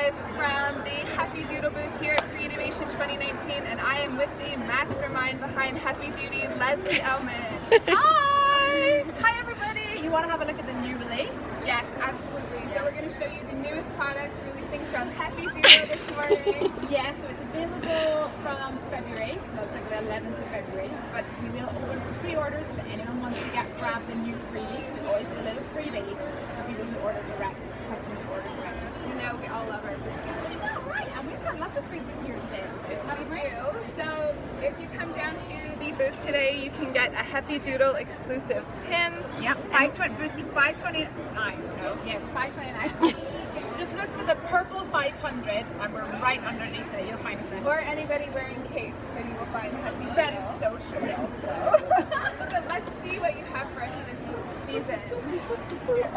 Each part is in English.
live from the Heffy Doodle booth here at Creativation 2019, and I am with the mastermind behind Heffy Doodle, Lesley Oman. Hi! Hi everybody! You want to have a look at the new release? Yes, absolutely. So we're going to show you the newest products releasing from Heffy Doodle this morning. Yes, so it's available from February, so it's like the 11th of February, but we will open for pre-orders if anyone wants to grab the new freebie. We always do a little freebie for people who order direct, customers who order direct. You know, we all love our freebies. Yeah, right, and we've got lots of freebies here today. We do. So if you come down to the booth today, you can get a Heffy Doodle exclusive pin. Yep, $529. No, yes, $529. Just look for the purple 500 and we're right underneath it. You'll find us there. Or anybody wearing capes, and you will find Heffy Doodle. That is so true also. So let's see what you have for us this season.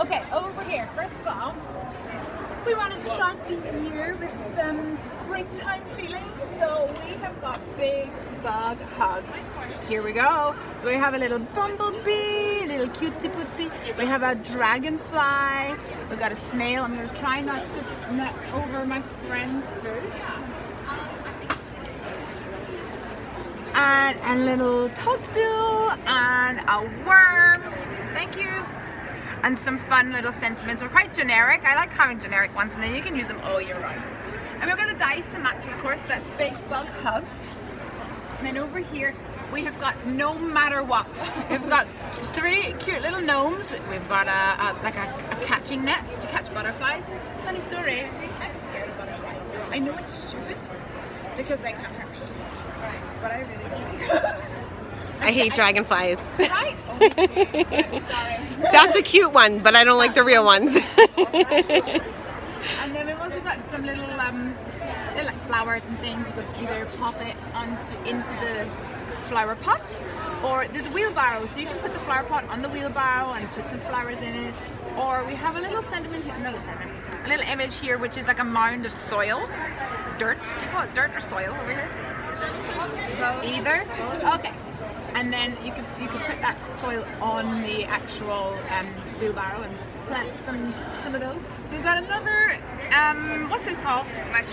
Okay, over here, first of all, we wanted to start the year with some springtime feeling, so we have got big bug hugs. Here we go. So we have a little bumblebee, a little cutesy pootsy. We have a dragonfly. We've got a snail. I'm going to try not to nut over my friend's food. And a little toadstool and a worm. Thank you. And some fun little sentiments. We're quite generic. I like having generic ones, and then you can use them all year round. And we've got the dice to match, of course. That's big bug hugs. And then over here we have got no matter what. We've got 3 cute little gnomes. We've got a catching net to catch butterflies. Funny story. I think I'm scared of butterflies. I know it's stupid because they can't hurt me, but I really don't. I hate dragonflies. Right? Oh, me too. I'm sorry. That's a cute one, but I don't like the real ones. And then we've also got some little they're like flowers and things. You could either pop it into the flower pot, or there's a wheelbarrow, so you can put the flower pot on the wheelbarrow and put some flowers in it. Or we have a little sentiment here, not a sentiment, a little image here, which is like a mound of soil, dirt. Do you call it dirt or soil over here? Either. Okay. And then you can put that soil on the actual wheelbarrow and plant some of those. So we've got another what's this called?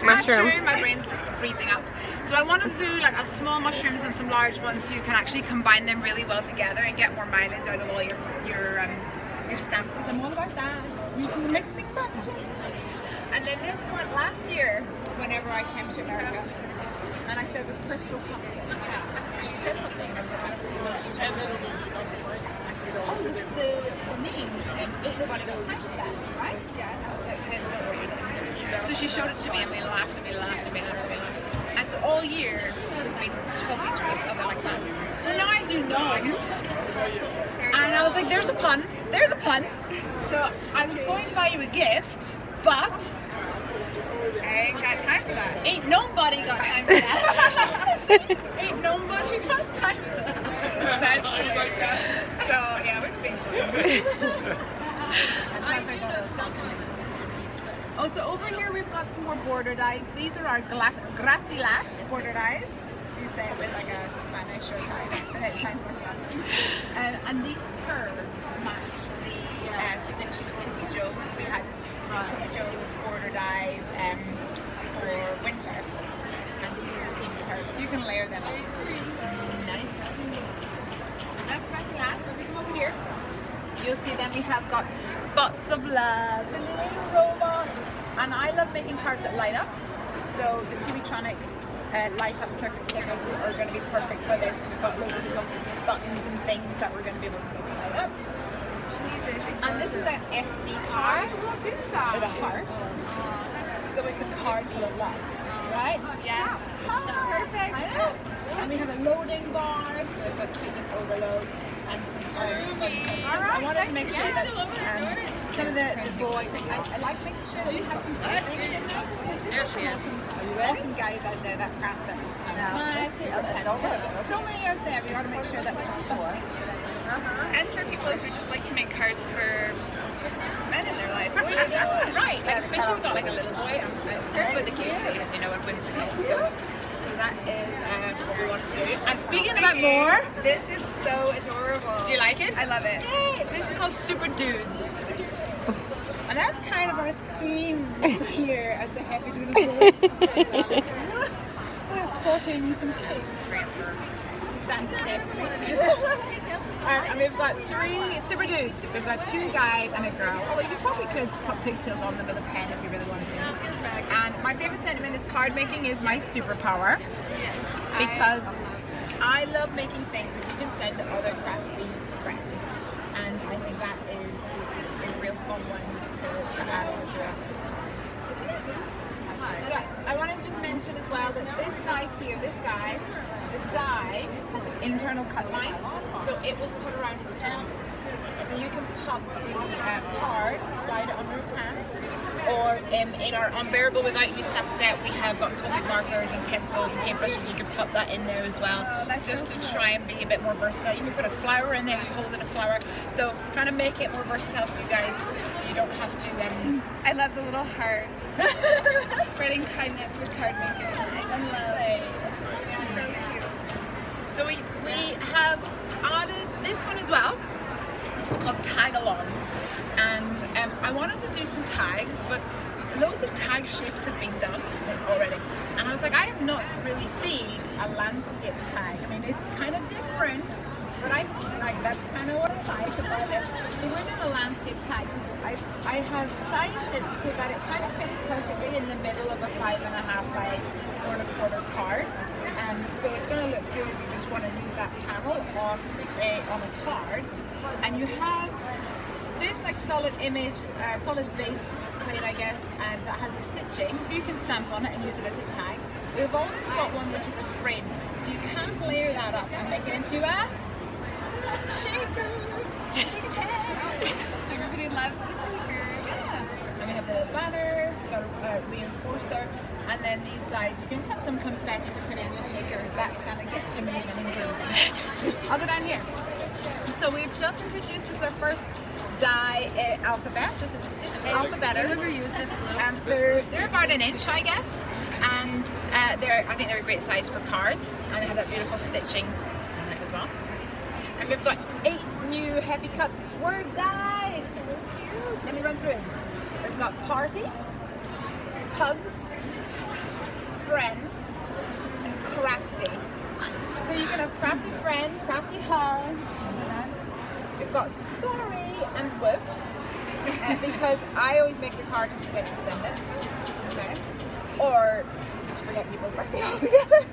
Mushroom. My brain's freezing up. So I wanted to do like a small mushrooms and some large ones, so you can actually combine them really well together and get more mileage out of all your stamps, because I'm all about that, using the mixing factor. And then this one, last year, whenever I came to America, and I stayed with Crystal Thompson, she said something that was and she said, oh, the meme, ain't nobody got time for that, right? Yeah. I was like, hey, don't worry, you don't. So she showed it to me, and we laughed and we laughed and we laughed and we laughed. And so all year, we've been talking to each other like that. So now I do gnomes, and I was like, there's a pun, there's a pun. So I was going to buy you a gift, but I ain't got time for that. ain't nobody got time for that. Ain't nobody got time for that. That's hilarious. So yeah, we're just being funny. Oh, so over here we've got some more border dies. These are our grassy lass border dies. You say it with like a Spanish or Italian accent, it sounds more fun. And these curves match the Stitch Squinty Joes. We had Stitch Squinty Joes border dies for winter. And these are the same curves, so you can layer them up. Nice. That's grassy lass. So if we come over here, you'll see then we have got Bots of Love, the little robot. And I love making cards that light up. So the Chibitronics light up circuit stickers are going to be perfect for this. We've got loads of little buttons and things that we're going to be able to make light up. And this is an SD card with a heart. So it's a card full of love, right? Yeah. Perfect. I know. And we have a loading bar, so we've got cuteness overload and some fun stuff. I wanted to make sure that some of the boys, I like making sure that we have some good things in there, because we've got some awesome guys out there that craft them. So many out there, we got to make sure that we have fun things for them. And for people who just like to make cards for men in their life. Right, like especially we got like a little boy, with the cutesies, you know, and whimsical. So that is what we want to do. And speaking about more, this is so adorable. Do you like it? I love it. Yes, this is called Super Dudes. And that's kind kind of our theme here at the Heffy Doodle. We're sporting some cakes. It's a standard day for me. And we've got 3 super dudes. We've got 2 guys and a girl. Although you probably could put pigtails on them with a pen if you really wanted to. And my favorite sentiment is card making is my superpower, because I love making things that you can send to other crafty friends. And I think that is a real fun one to add on to it. So I want to just mention as well that this guy here, the die has an internal cut line, so it will put around his hand. So you can pop the card, slide it under his hand, or in our Unbearable Without You stamp set, we have got Copic markers and pencils and paintbrushes. You can pop that in there as well, just to try and be a bit more versatile. You can put a flower in there, just holding a flower. So trying to make it more versatile for you guys, so you don't have to. I love the little hearts. Spreading kindness with card making and love. So cute. So we have added this one as well. It's called Tag Along, and I wanted to do some tags, but loads of tag shapes have been done already, and I was like, I have not really seen a landscape tag. I mean, it's kind of different, but I think like that's kind of what I like about it. So we're doing a landscape tag. I have sized it so that it kind of fits perfectly in the middle of a 5.5 by 4.25 card. So it's going to look good if you just want to use that panel on a card. And you have this like solid image, solid base plate, I guess, and that has a stitching, so you can stamp on it and use it as a tag. We've also got one which is a frame, so you can layer that up and make it into a shaker tag. So everybody loves the shaker. Yeah. And we have the banners, we've got a reinforcer, and then these dies, you can cut some confetti to put in your shaker if that kind of gets you moving. I'll go down here. So we've just introduced this, our first die alphabet. This is stitched alphabet. They're about 1 inch, I guess, and I think they're a great size for cards, and they have that beautiful stitching on it as well. And we've got 8 new Heffy Cuts word dies. Let me run through it. We've got party, hugs, friend, and crafty. So you can have crafty friend, crafty hugs. We've got sorry and whoops, because I always make the card and forget to send it. Okay. Or just forget people's birthday altogether.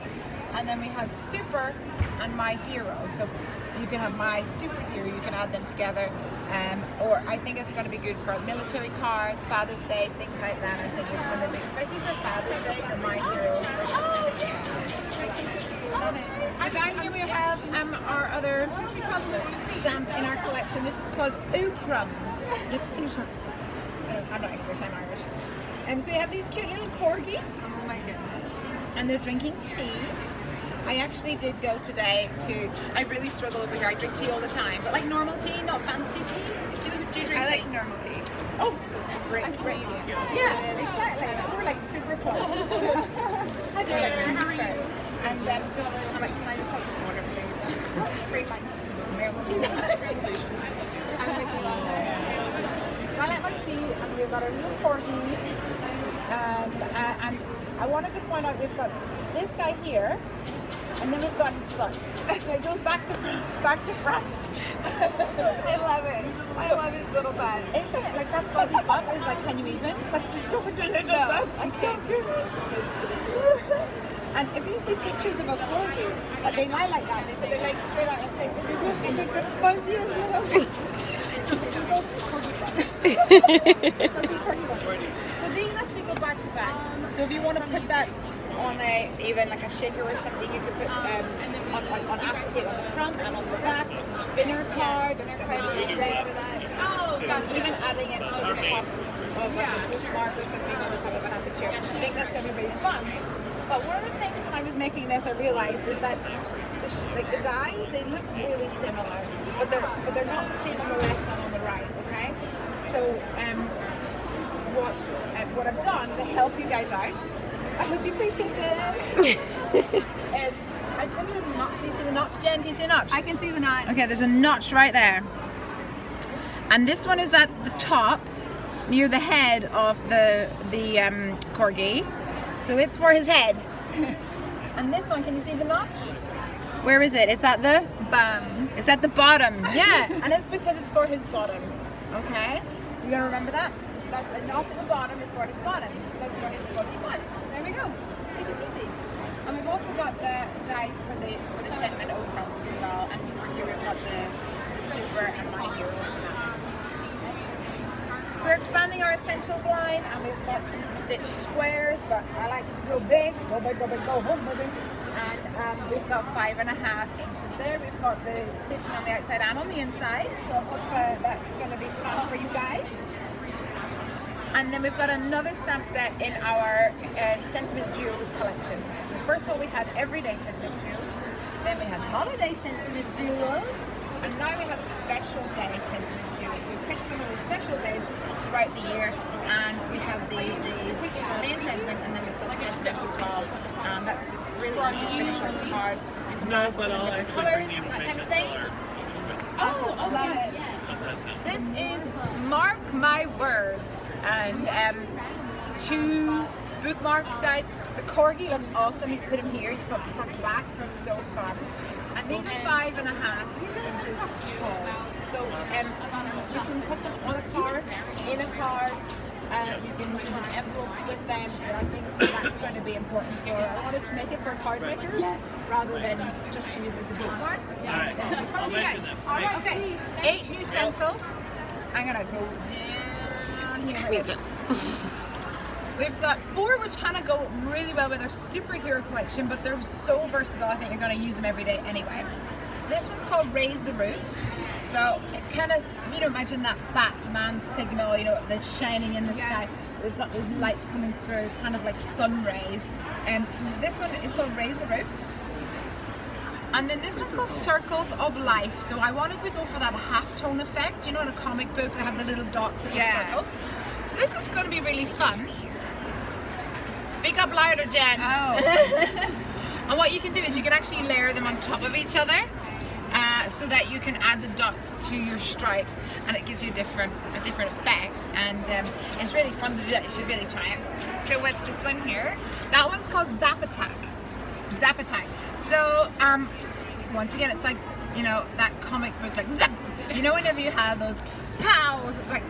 And then we have super and my hero. So you can have my superhero, you can add them together. Or I think it's going to be good for military cards, Father's Day, things like that. I think it's going to be, especially for Father's Day, or my hero. So down here we have our other stamp in our collection. This is called Crumbs. I'm not English, I'm Irish. So we have these cute little corgis. Oh my goodness. And they're drinking tea. I actually did go today to, I really struggle over here. I drink tea all the time, but like normal tea, not fancy tea. Do you drink tea? I like normal tea. Oh, great. Yeah, exactly. We're like super close. How do you like it? And then I'm like, can I just have some water, please? Great, like, normal tea. I like my tea, and we've got our little corgis. And I wanted to point out we've got this guy here, and then we've got his butt. So it goes back to front. I love it. I love his little butt. Isn't it like that fuzzy butt is like, can you even? Like, go into a little butt. I can't. And if you see pictures of a corgi, they lie like that. They put their legs straight out like this, and they just make the fuzziest little corgi butt. Fuzzy corgi butt. So these actually go back to back. So if you want to put that on even like a shaker or something, you could put on acetate on the front and on the back. Spinner card. That's going to be great for that. Oh, gosh, even adding it to the top of like a bookmark or something on the top of an aperture. I think that's going to be really fun. But one of the things when I was making this, I realized is that the dies, they look really similar, but they're not the same on the left and on the right. Okay. So what I've done to help you guys out, I hope you appreciate this, is I put a little notch. Can you see the notch, Jen? Can you see the notch? I can see the notch. Okay, there's a notch right there. And this one is at the top, near the head of the corgi. So it's for his head. And this one, can you see the notch? Where is it? It's at the Bum. It's at the bottom. Yeah, and it's because it's for his bottom. Okay, you gotta remember that. That's a notch at the bottom is for his bottom. That's for his bottom. There we go. Easy peasy. And we've also got the guys for the sentiment crumbs as well. And here we've got the super and my heroes. We're expanding our essentials line, and we've got some stitch squares, but I like to go big. Go big, go big, go home, baby. And we've got 5.5 inches there. We've got the stitching on the outside and on the inside, so I hope that's going to be fun for you guys. And then we've got another stamp set in our Sentiment Jewels collection. So first of all we had everyday Sentiment Jewels, then we had holiday Sentiment Jewels, and now we have special day Sentiment Jewels. We picked some of those special days throughout the year, and we have the main sentiment and then the sub-sentiment as well. That's just really easy to finish off the card. You can mask them in different colours, that kind of thing. Oh, love it. This is Mark My Words, and 2 bookmark dies. The corgi looks awesome. You put him here, you put him front to back. It's so fun. And these are 5.5 inches tall. So you can put them on a card, in a card. You can use an envelope with them. I think that's going to be important for. I wanted to make it for card makers rather than just to use as a bookmark. Fun for you guys. All right, okay. 8 new stencils. I'm gonna go down here. Me too. We've got 4 which kind of go really well with our superhero collection, but they're so versatile. I think you're going to use them every day anyway. This one's called Raise the Roof. So it kind of, you know, imagine that Batman signal, you know, the shining in the sky. We've got those lights coming through, kind of like sun rays. So this one is called Raise the Roof. And then this one's called Circles of Life. So I wanted to go for that half-tone effect. You know, in a comic book, they have the little dots and the circles. So this is going to be really fun. Speak up louder, Jen. Oh. And what you can do is you can actually layer them on top of each other, so that you can add the dots to your stripes, and it gives you a different effect. And it's really fun to do that. You should really try it. So what's this one here? That one's called Zap Attack. Zap Attack. So once again, it's like, you know, that comic book, like zap. You know, whenever you have those pows, like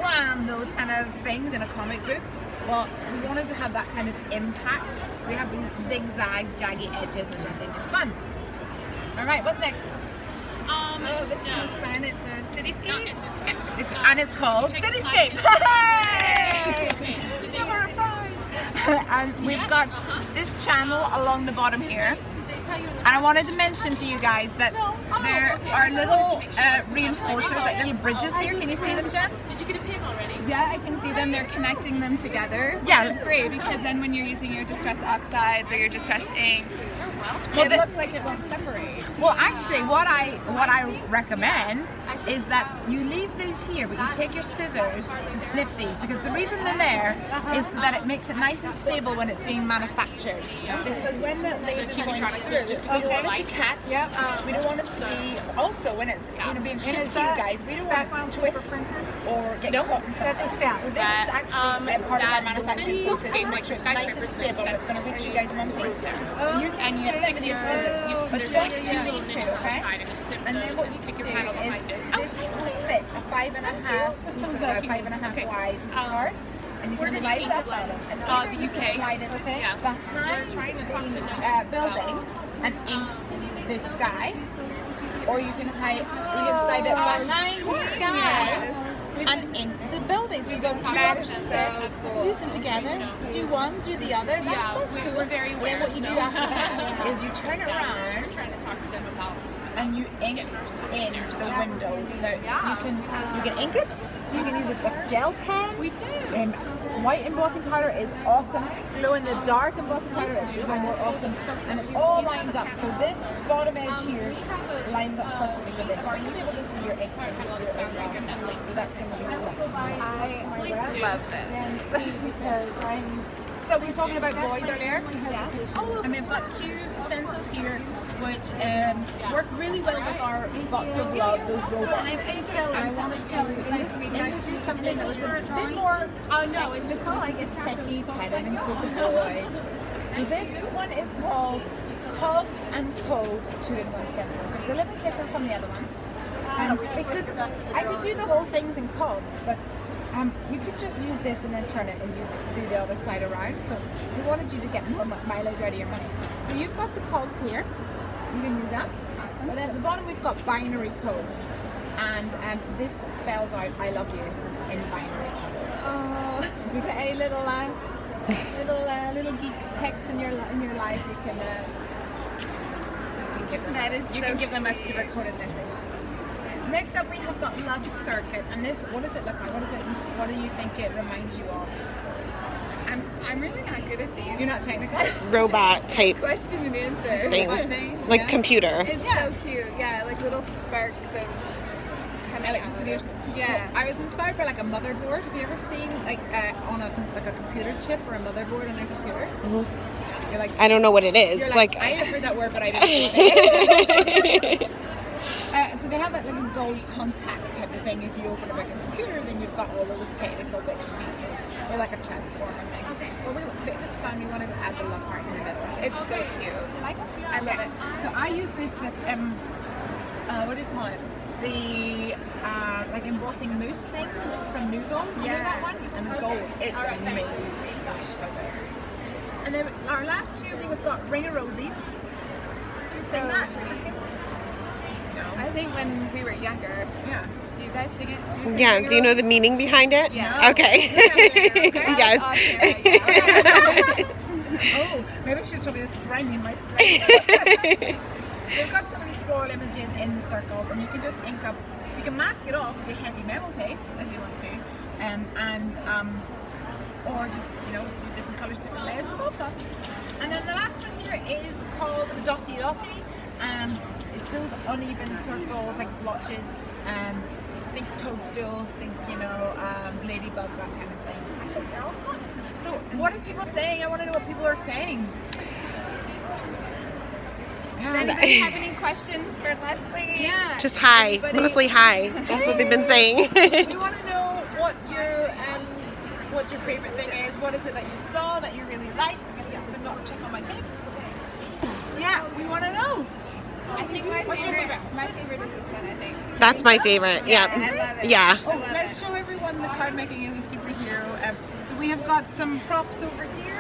wham, those kind of things in a comic book. Well, we wanted to have that kind of impact. We have these zigzag, jaggy edges, which I think is fun. All right, what's next? Oh, this one looks fun. It's a cityscape. And it's called Cityscape. Hey! And we've got this channel along the bottom here. And I wanted to mention to you guys that there are little reinforcers, like little bridges here. Can you see them, Jen? Did you get a pin already? Yeah, I can see them. They're connecting them together, which Yeah. is great, because then when you're using your distress oxides or your distress inks, Well, it looks like it won't separate. Well, actually, what I recommend is that you leave these here, but you take your scissors to snip these, because the reason they're there is so that it makes it nice and stable when it's being manufactured. Because when the laser's going through, we don't want it to catch. We don't want it to be. Also, when it's being shipped to you guys, we don't want it to twist or get caught in something. So this is actually a part of our manufacturing process to make sure it's nice and stable. It's going to reach you guys in one piece. And you stick your, But there's don't like do these two, okay? and then what you stick can your do paddle is behind it. this will fit a 5.5 piece of 5.5 wide piece of card, and you can slide it up on it. And either you can slide it behind the buildings and ink the sky, or you can slide it behind the sky and ink the buildings. So you've got 2 options there. Use them together. Do one, do the other. That's cool. We're very Then aware. what you do after that is you turn it around We're trying to talk to them about and you ink in the windows. Now you can ink it. You can use a gel pen. We do. White embossing powder is awesome. Glow in the dark embossing powder is even more awesome. And it's all lined up. So this bottom edge here lines up perfectly with this. So you'll be able to see your ink. So that's going to be lovely. I love this. Because I'm So we were talking about boys earlier. Yeah. And we've got 2 stencils here which work really well with our Bots of Love, those robots. And I wanted to just introduce something that was a bit more technical, I guess, techie, kind of include the boys. So this one is called Cogs and Code 2-in-1 stencil. So it's a little bit different from the other ones. Because I could do the whole things in cogs, but you could just use this and then turn it and do the other side around. So we wanted you to get more mileage out of your money. So you've got the cogs here. You can use that. But then at the bottom we've got binary code. And this spells out I love you in binary code. So if you've got any little geeks texts in your life, you can give them give them a super coded message. Next up we have got Love Circuit, and this, what does it look like? What do you think it reminds you of? I'm really not good at these. You're not technical? Robot type Question and answer. thing. Like computer. It's so cute. Yeah, like little sparks of Electricity or something. Yeah. I was inspired by like a motherboard. Have you ever seen like on a computer chip or a motherboard on a computer? Mm-hmm. You're like, I don't know what it is. you're Like I have heard that word, but I didn't know what it is. So they have that little gold contacts type of thing. If you open up a computer, then you've got all of those technical bits and pieces. They're like a transformer thing. Okay. But it was fun. We wanted to add the love heart in the middle. So It's so cute. like it? I love it. So I use this with what do you call it? The like embossing mousse thing from Nouveau. You know that one? And the gold. It's amazing. It's so good. And then our last 2 we've got Ring of Rosies. Do you sing that? I think when we were younger. Yeah. Do you guys sing it? yeah, do you know the meaning behind it? Yeah. Okay. Yes. Oh, maybe I should tell you this before I knew my story. We've got some of these floral images in the circles, and you can just ink up. You can mask it off with Heffy metal tape if you want to, or just do different colours, different layers. It's all fun. And then the last one here is called Dotty Dotty, and it's those uneven circles like blotches. Think toadstool, think ladybug, that kind of thing. I think they're all fun. So what are people saying? I want to know what people are saying. Does anybody have any questions for Lesley? Yeah. Just hi. Anybody? Mostly hi. That's what they've been saying. We want to know what your favorite thing is. What is it that you saw that you really like? I'm gonna get something to check on my thing. Yeah, we want to know. I think What's your favorite? my favorite is this one, I think. That's my favorite. I Yeah. love it. Yeah. Oh, let's show everyone the card making of the superhero. So we have got some props over here.